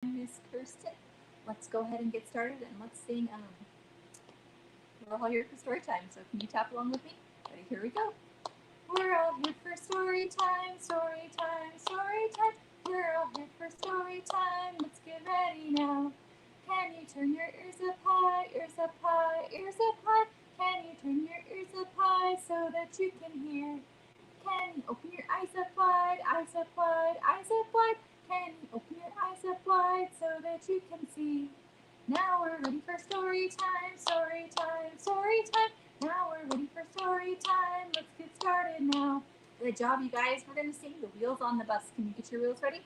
Miss Kirsten. Let's go ahead and get started and let's sing. We're all here for story time, so can you tap along with me? Ready? Here we go. We're all here for story time, story time, story time. We're all here for story time. Let's get ready now. Can you turn your ears up high, ears up high, ears up high? Can you turn your ears up high so that you can hear? Can you open your eyes up wide, eyes up wide, eyes up wide? Can you open your eyes up wide so that you can see? Now we're ready for story time, story time, story time. Now we're ready for story time. Let's get started now. Good job, you guys. We're going to sing The Wheels on the Bus. Can you get your wheels ready?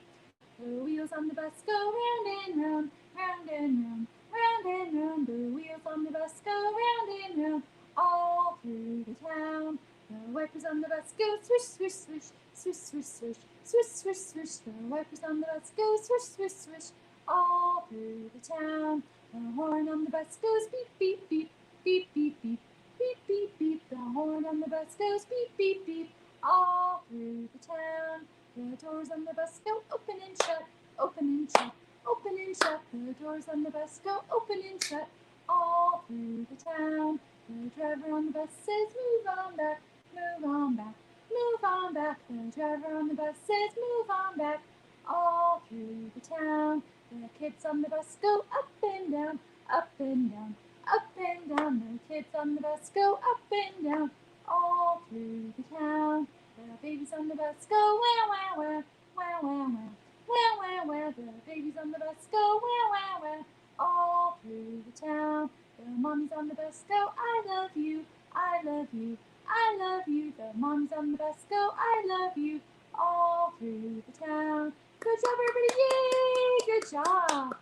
The wheels on the bus go round and round, round and round, round and round. The wheels on the bus go round and round, all through the town. The wipers on the bus go swish, swish, swish, swish, swish, swish, swish, swish, swish. The wipers on the bus go swish, swish, swish, all through the town. The horn on the bus goes beep, beep, beep, beep, beep, beep, beep, beep, beep. The horn on the bus goes beep, beep, beep, all through the town. The doors on the bus go open and shut, open and shut, open and shut. The doors on the bus go open and shut, all through the town. The driver on the bus says, move on back, move on back, move on back. The driver on the bus says, move on back, all through the town. The kids on the bus go up and down, up and down, up and down. The kids on the bus go up and down, all through the town. The babies on the bus go wow, wow, wow, wow, wow, wow, wow, wow, wow. The babies on the bus go wow, wow, wow, all through the town. The mommies on the bus go, I love you, I love you, I love you. The mommies on the bus go, I love you, all through the town. Good job, everybody! Yay! Good job!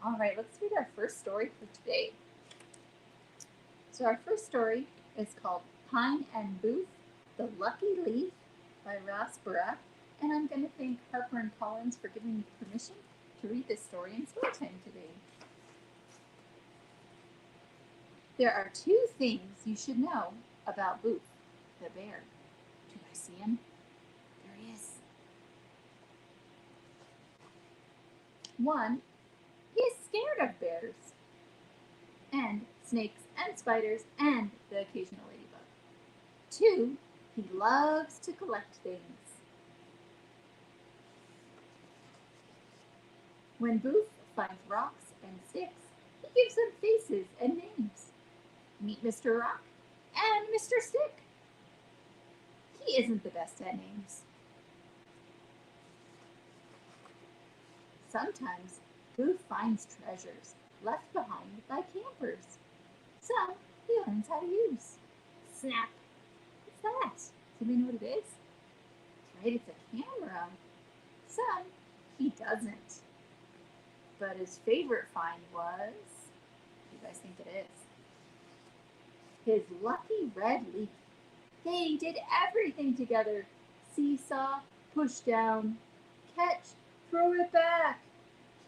All right, let's read our first story for today. So our first story is called Pine and Boof, The Lucky Leaf by Burach. And I'm going to thank Harper and Collins for giving me permission to read this story in Storytime today. There are two things you should know about Boof, the bear. Do I see him? There he is. One, he is scared of bears and snakes and spiders and the occasional ladybug. Two, he loves to collect things. When Boof finds rocks and sticks, he gives them faces and names. Meet Mr. Rock and Mr. Stick. He isn't the best at names. Sometimes Boof finds treasures left behind by campers. Some he learns how to use. Snap! What's that? Does anybody know what it is? That's right, it's a camera. Some he doesn't. But his favorite find was, what do you guys think it is? His lucky red leaf. They did everything together. Seesaw, push down, catch, throw it back.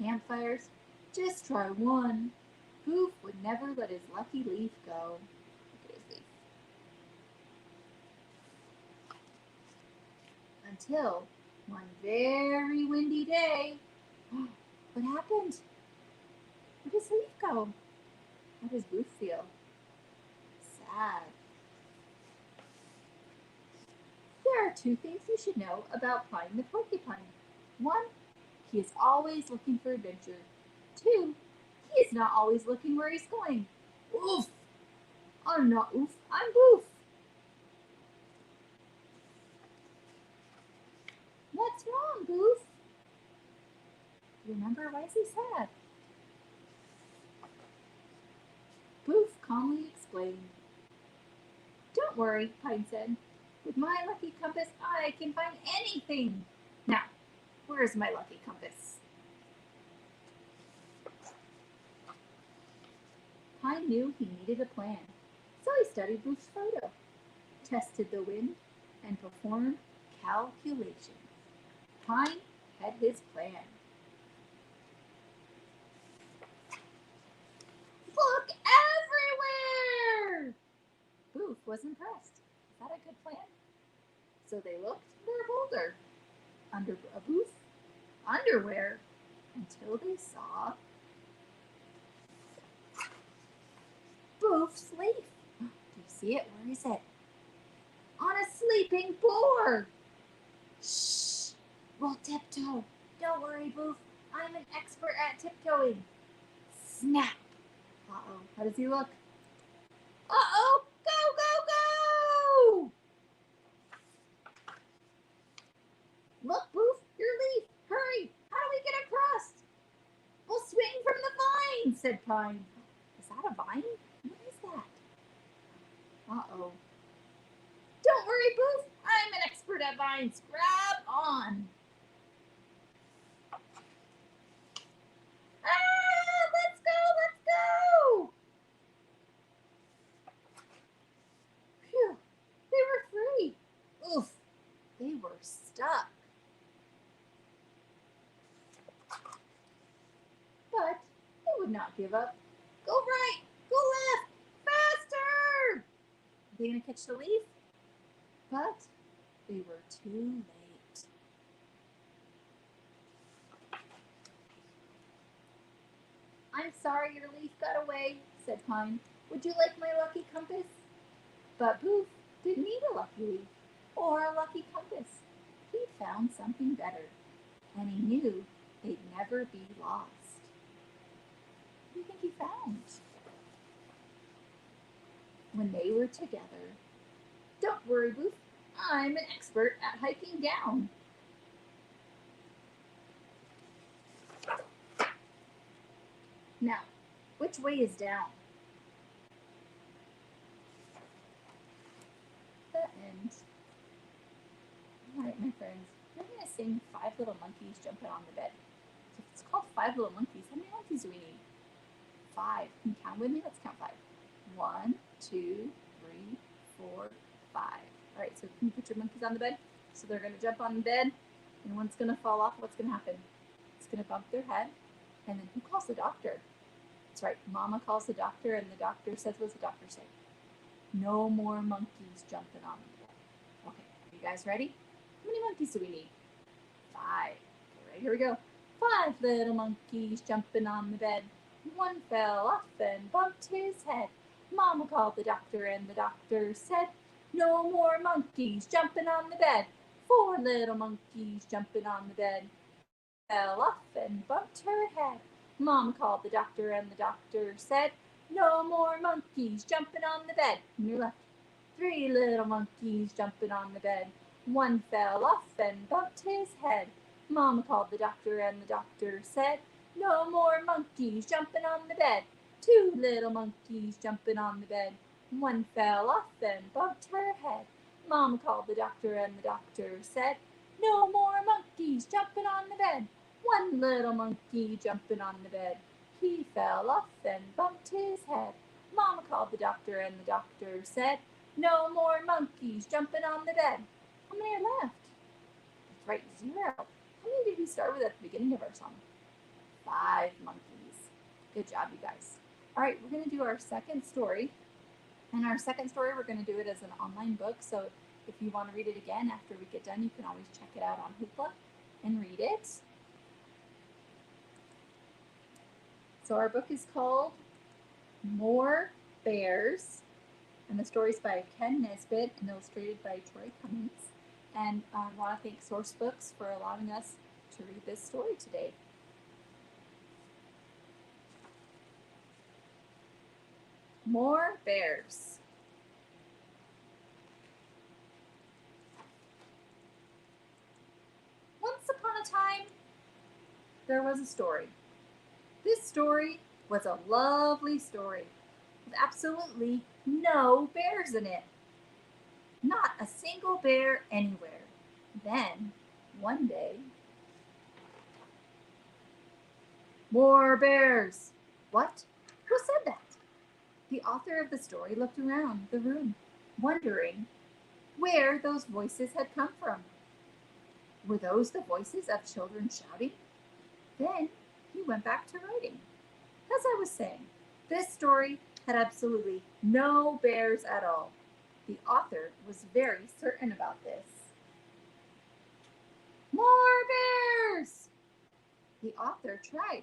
Campfires, just try one. Boof would never let his lucky leaf go. Look at his leaf. Until one very windy day. What happened? Where does his leaf go? How does Boof feel? Sad. There are two things you should know about Pine the porcupine. One, he is always looking for adventure. Two, he is not always looking where he's going. Oof! I'm not Oof, I'm Boof. What's wrong, Boof? Remember, why is he sad? Boof calmly explained. Don't worry, Pine said. With my lucky compass, I can find anything. Now, where's my lucky compass? Pine knew he needed a plan, so he studied Boof's photo, tested the wind, and performed calculations. Pine had his plan. Look everywhere! Boof was impressed. Is that a good plan? So they looked for a boulder. Under a Boof underwear. until they saw Boof's leaf. Do you see it? Where is it? On a sleeping boar. Shh! We'll tiptoe. Don't worry, Boof. I'm an expert at tiptoeing. Snap! Uh-oh. How does he look? Uh-oh! Go, go, go! Look, Boof, your leaf. Hurry! How do we get across? We'll swing from the vine, said Pine. Is that a vine? What is that? Uh-oh. Don't worry, Boof. I'm an expert at vines. Grab on. Ah, let's go, let's go. Phew, they were free. Oof, they were stuck. But they would not give up. Go right, go left, faster. Are they going to catch the leaf? But they were too late. I'm sorry your leaf got away, said Pine. Would you like my lucky compass? But Boof didn't need a lucky leaf or a lucky compass. He found something better, and he knew they'd never be lost. What do you think he found? When they were together, don't worry, Boof, I'm an expert at hiking down. Now, which way is down? The end. All right, my friends, we're going to sing Five Little Monkeys Jumping on the Bed. So it's called Five Little Monkeys. How many monkeys do we need? 5. Can you count with me? Let's count 5. 1, 2, 3, 4, 5. All right, so can you put your monkeys on the bed? So they're going to jump on the bed, and one's going to fall off. What's going to happen? It's going to bump their head, and then who calls the doctor? That's right, Mama calls the doctor, and the doctor says, what does the doctor say? No more monkeys jumping on the bed. Okay, are you guys ready? How many monkeys do we need? 5. Okay, right, here we go. 5 little monkeys jumping on the bed. One fell off and bumped his head. Mama called the doctor, and the doctor said, no more monkeys jumping on the bed. 4 little monkeys jumping on the bed. Fell off and bumped her head. Mom called the doctor, and the doctor said, no more monkeys jumping on the bed. On your left. 3 little monkeys jumping on the bed. One fell off and bumped his head. Mom called the doctor, and the doctor said, no more monkeys jumping on the bed. 2 little monkeys jumping on the bed. One fell off and bumped her head. Mom called the doctor, and the doctor said, no more monkeys jumping on the bed. 1 little monkey jumping on the bed. He fell off and bumped his head. Mama called the doctor, and the doctor said, no more monkeys jumping on the bed. How many are left? That's right, 0. How many did we start with at the beginning of our song? 5 monkeys. Good job, you guys. All right, we're going to do our second story. And our second story, we're going to do it as an online book. So if you want to read it again after we get done, you can always check it out on Hoopla and read it. So our book is called More Bears, and the story is by Kenn, Nesbitt, and illustrated by Troy Cummings. And I want to thank Source Books for allowing us to read this story today. More Bears. Once upon a time, there was a story. This story was a lovely story with absolutely no bears in it. Not a single bear anywhere. Then, one day, more bears. What? Who said that? The author of the story looked around the room, wondering where those voices had come from. Were those the voices of children shouting? Then he went back to writing. As I was saying, this story had absolutely no bears at all. The author was very certain about this. More bears! The author tried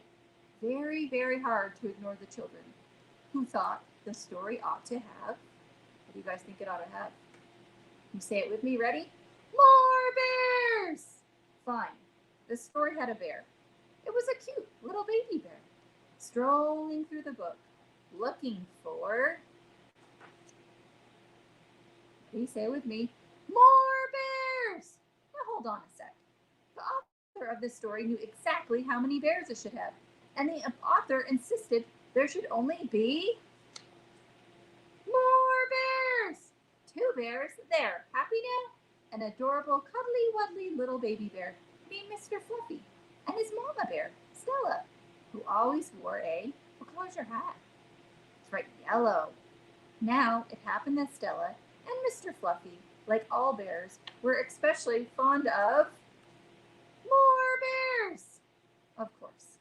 very, very hard to ignore the children, who thought the story ought to have. What do you guys think it ought to have? You say it with me, ready? More bears! Fine. The story had a bear. It was a cute little baby bear, strolling through the book, looking for. Please say it with me. More bears! Now hold on a sec. The author of this story knew exactly how many bears it should have, and the author insisted there should only be more bears! 2 bears there. Happy now? An adorable, cuddly-wuddly little baby bear named Mr. Fluffy, and his mama bear, Stella, who always wore a, what color's her hat? It's right, yellow. Now, it happened that Stella and Mr. Fluffy, like all bears, were especially fond of more bears. Of course.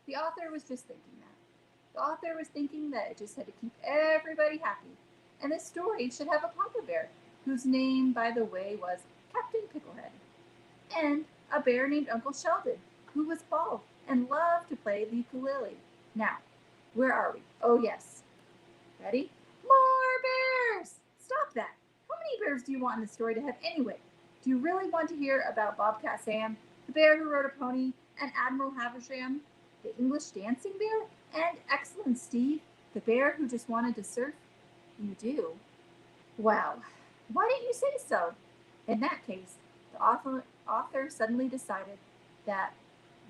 The author was just thinking that. The author was thinking that it just had to keep everybody happy, and this story should have a papa bear, whose name, by the way, was Captain Picklehead, and a bear named Uncle Sheldon, who was bald and loved to play the ukulele. Now, where are we? Oh, yes. Ready? More bears! Stop that. How many bears do you want in the story to have anyway? Do you really want to hear about Bobcat Sam, the bear who rode a pony, and Admiral Havisham, the English dancing bear, and Excellent Steve, the bear who just wanted to surf? You do? Wow. Why didn't you say so? In that case, the author suddenly decided that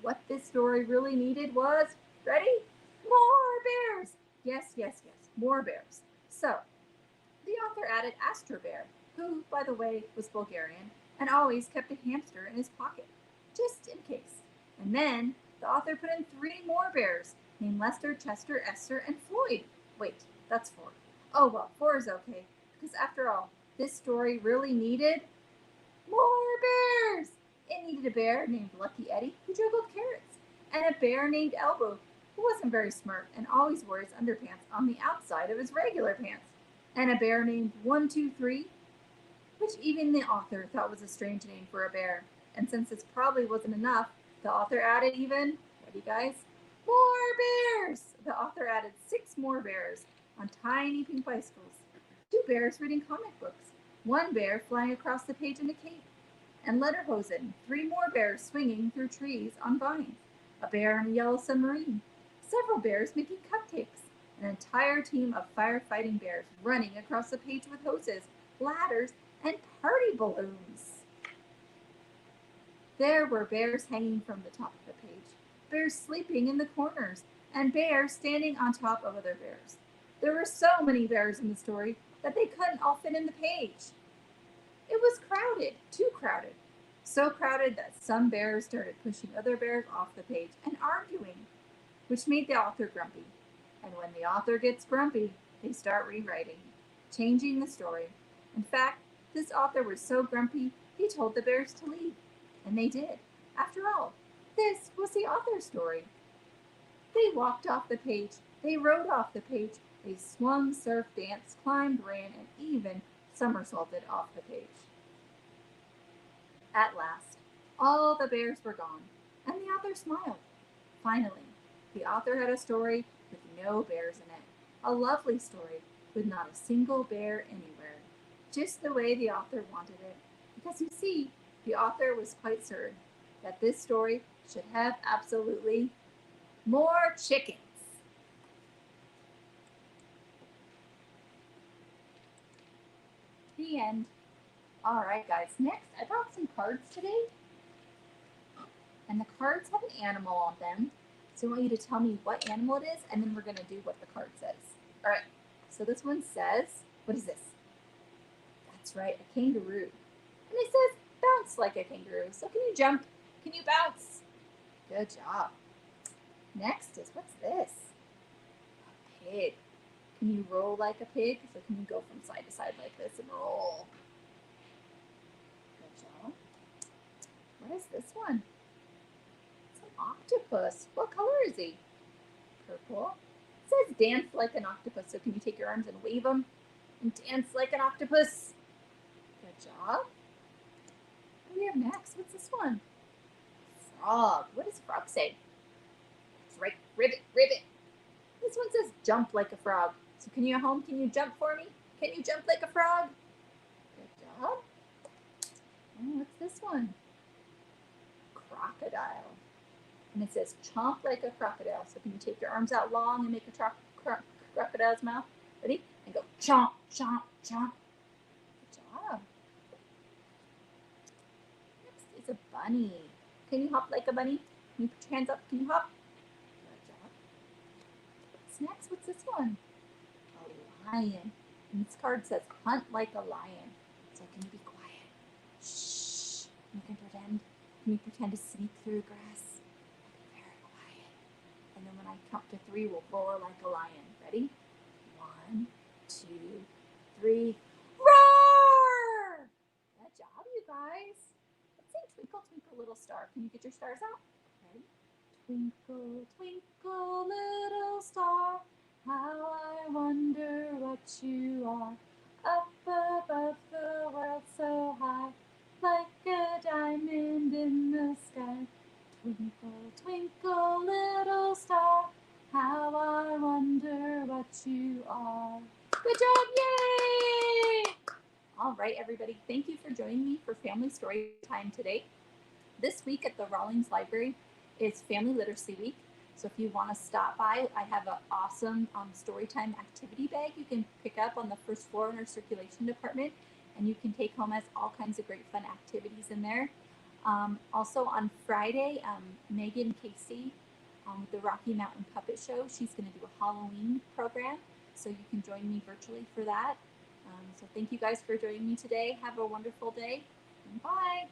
what this story really needed was, ready? More bears! Yes, yes, yes, more bears. So, the author added Astro Bear, who, by the way, was Bulgarian and always kept a hamster in his pocket, just in case. And then the author put in 3 more bears, named Lester, Chester, Esther, and Floyd. Wait, that's 4. Oh well, 4 is okay, because after all, this story really needed more bears. It needed a bear named Lucky Eddie, who juggled carrots, and a bear named Elbow, who wasn't very smart and always wore his underpants on the outside of his regular pants, and a bear named 123, which even the author thought was a strange name for a bear. And since this probably wasn't enough, the author added even, ready guys? More bears! The author added 6 more bears on tiny pink bicycles, 2 bears reading comic books, 1 bear flying across the page in a cape, and Lederhosen, 3 more bears swinging through trees on vines, a bear in a yellow submarine, several bears making cupcakes, an entire team of firefighting bears running across the page with hoses, ladders, and party balloons. There were bears hanging from the top of the page, bears sleeping in the corners, and bears standing on top of other bears. There were so many bears in the story that they couldn't all fit in the page. It was crowded, too crowded. So crowded that some bears started pushing other bears off the page and arguing, which made the author grumpy. And when the author gets grumpy, they start rewriting, changing the story. In fact, this author was so grumpy, he told the bears to leave. And they did. After all, this was the author's story. They walked off the page. They rode off the page. They swung, surfed, danced, climbed, ran, and even somersaulted off the page. At last, all the bears were gone, and the author smiled. Finally, the author had a story with no bears in it. A lovely story with not a single bear anywhere. Just the way the author wanted it. Because you see, the author was quite certain that this story should have absolutely more chickens. The end. All right, guys. Next, I brought some cards today. And the cards have an animal on them. So I want you to tell me what animal it is, and then we're going to do what the card says. All right. So this one says, what is this? That's right, a kangaroo. And it says, bounce like a kangaroo. So can you jump? Can you bounce? Good job. Next is, what's this? A pig. Can you roll like a pig? So can you go from side to side like this and roll? Good job. What is this one? It's an octopus. What color is he? Purple. It says dance like an octopus. So can you take your arms and wave them and dance like an octopus? Good job. What do we have next? What's this one? frog. What does frog say? That's right, ribbit, ribbit. This one says jump like a frog. So can you at home, can you jump for me? Can you jump like a frog? Good job. Oh, what's this one? Crocodile. And it says chomp like a crocodile. So can you take your arms out long and make a crocodile's mouth? Ready? And go chomp, chomp, chomp. Good job. Next is a bunny. Can you hop like a bunny? Can you put your hands up? Can you hop? Good job. What's next? What's this one? A lion. And this card says hunt like a lion. So can you be quiet? Shh. You can pretend. Can you pretend to sneak through grass? Be very quiet. And then when I count to 3, we'll roar like a lion. Ready? 1, 2, 3. Roar! Good job, you guys. Let's sing Twinkle, Twinkle, Little Star. Can you get your stars out? Ready? Twinkle, twinkle, little star, how I wonder what you are. Up above the world so high, like a diamond in the sky. Twinkle, twinkle, little star, how I wonder what you are. Good job, yay! All right, everybody, thank you for joining me for Family Story Time today. This week at the Rawlings Library is Family Literacy Week. So if you want to stop by, I have an awesome Storytime activity bag you can pick up on the first floor in our circulation department, and you can take home as all kinds of great fun activities in there. Also on Friday, Megan Casey with the Rocky Mountain Puppet Show, she's going to do a Halloween program, so you can join me virtually for that. So thank you guys for joining me today. Have a wonderful day, and bye.